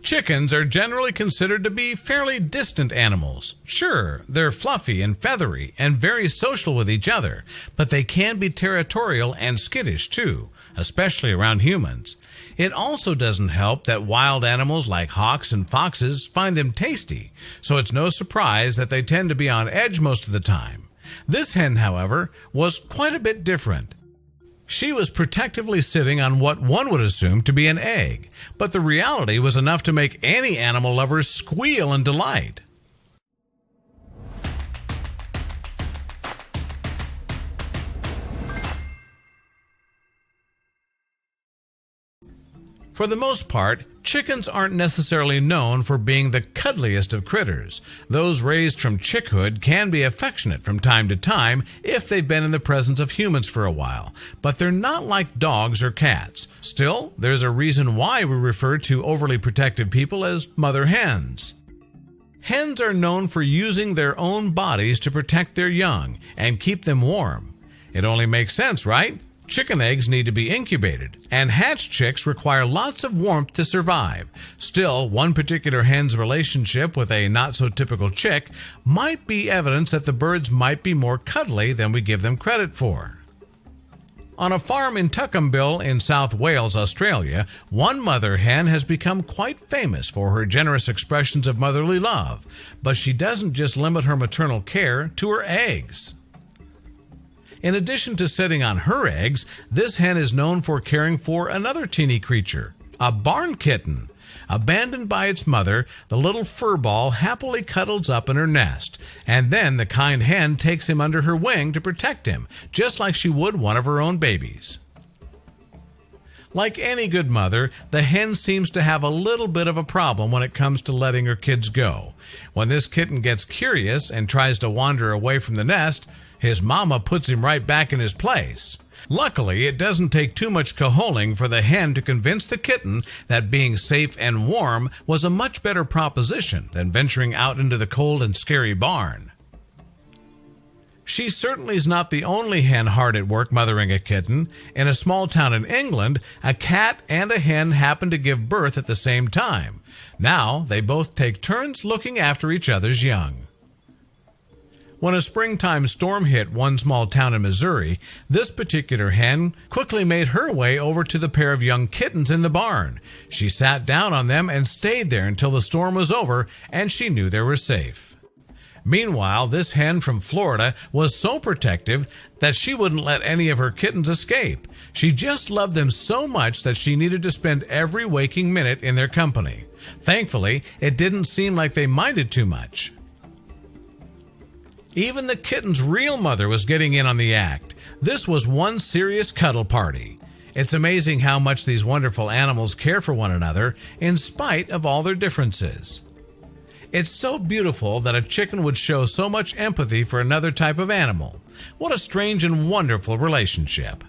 Chickens are generally considered to be fairly distant animals. Sure, they're fluffy and feathery and very social with each other, but they can be territorial and skittish too, especially around humans. It also doesn't help that wild animals like hawks and foxes find them tasty, so it's no surprise that they tend to be on edge most of the time. This hen, however, was quite a bit different. She was protectively sitting on what one would assume to be an egg, but the reality was enough to make any animal lover squeal in delight. For the most part, chickens aren't necessarily known for being the cuddliest of critters. Those raised from chickhood can be affectionate from time to time if they've been in the presence of humans for a while, but they're not like dogs or cats. Still, there's a reason why we refer to overly protective people as mother hens. Hens are known for using their own bodies to protect their young and keep them warm. It only makes sense, right? Chicken eggs need to be incubated, and hatched chicks require lots of warmth to survive. Still, one particular hen's relationship with a not-so-typical chick might be evidence that the birds might be more cuddly than we give them credit for. On a farm in Tuckambill in South Wales, Australia, one mother hen has become quite famous for her generous expressions of motherly love, but she doesn't just limit her maternal care to her eggs. In addition to sitting on her eggs, this hen is known for caring for another teeny creature, a barn kitten. Abandoned by its mother, the little furball happily cuddles up in her nest, and then the kind hen takes him under her wing to protect him, just like she would one of her own babies. Like any good mother, the hen seems to have a little bit of a problem when it comes to letting her kids go. When this kitten gets curious and tries to wander away from the nest, his mama puts him right back in his place. Luckily, it doesn't take too much cajoling for the hen to convince the kitten that being safe and warm was a much better proposition than venturing out into the cold and scary barn. She certainly is not the only hen hard at work mothering a kitten. In a small town in England, a cat and a hen happen to give birth at the same time. Now, they both take turns looking after each other's young. When a springtime storm hit one small town in Missouri, this particular hen quickly made her way over to the pair of young kittens in the barn. She sat down on them and stayed there until the storm was over and she knew they were safe. Meanwhile, this hen from Florida was so protective that she wouldn't let any of her kittens escape. She just loved them so much that she needed to spend every waking minute in their company. Thankfully, it didn't seem like they minded too much. Even the kitten's real mother was getting in on the act. This was one serious cuddle party. It's amazing how much these wonderful animals care for one another in spite of all their differences. It's so beautiful that a chicken would show so much empathy for another type of animal. What a strange and wonderful relationship.